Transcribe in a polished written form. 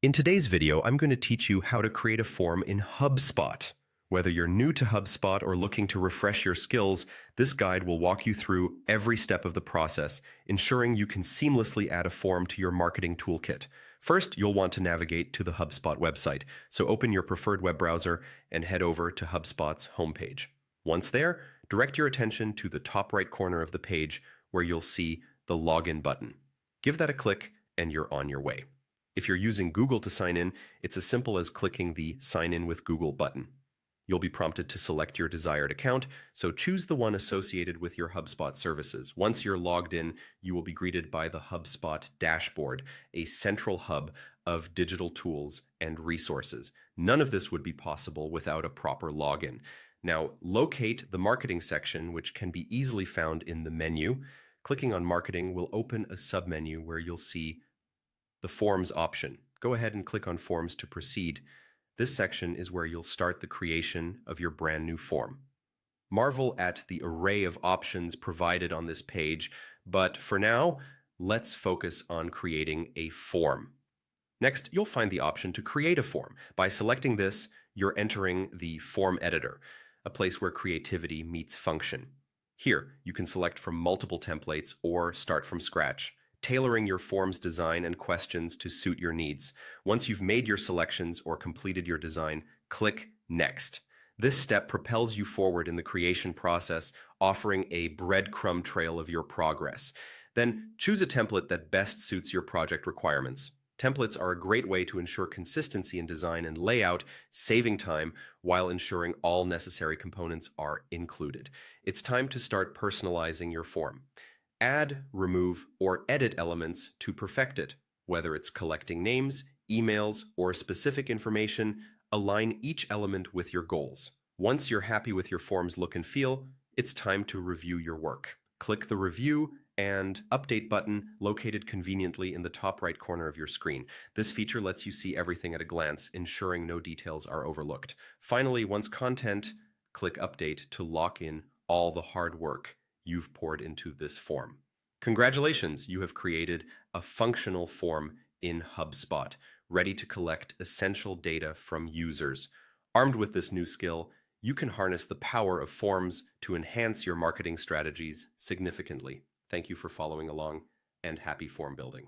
In today's video, I'm going to teach you how to create a form in Hubspot. Whether you're new to Hubspot or looking to refresh your skills, this guide will walk you through every step of the process, ensuring you can seamlessly add a form to your marketing toolkit. First, you'll want to navigate to the Hubspot website, so open your preferred web browser and head over to Hubspot's homepage. Once there, direct your attention to the top right corner of the page where you'll see the Login button. Give that a click and you're on your way. If you're using Google to sign in, it's as simple as clicking the Sign In with Google button. You'll be prompted to select your desired account, so choose the one associated with your HubSpot services. Once you're logged in, you will be greeted by the HubSpot dashboard, a central hub of digital tools and resources. None of this would be possible without a proper login. Now, locate the marketing section, which can be easily found in the menu. Clicking on Marketing will open a submenu where you'll see the Forms option. Go ahead and click on Forms to proceed. This section is where you'll start the creation of your brand new form. Marvel at the array of options provided on this page, but for now, let's focus on creating a form. Next, you'll find the option to create a form. By selecting this, you're entering the form editor, a place where creativity meets function. Here, you can select from multiple templates or start from scratch, tailoring your form's design and questions to suit your needs. Once you've made your selections or completed your design, click Next. This step propels you forward in the creation process, offering a breadcrumb trail of your progress. Then choose a template that best suits your project requirements. Templates are a great way to ensure consistency in design and layout, saving time while ensuring all necessary components are included. It's time to start personalizing your form. Add, remove, or edit elements to perfect it. Whether it's collecting names, emails, or specific information, align each element with your goals. Once you're happy with your form's look and feel, it's time to review your work. Click the Review and Update button located conveniently in the top right corner of your screen. This feature lets you see everything at a glance, ensuring no details are overlooked. Finally, once content, click Update to lock in all the hard work you've poured into this form. Congratulations, you have created a functional form in HubSpot, ready to collect essential data from users. Armed with this new skill, you can harness the power of forms to enhance your marketing strategies significantly. Thank you for following along, and happy form building.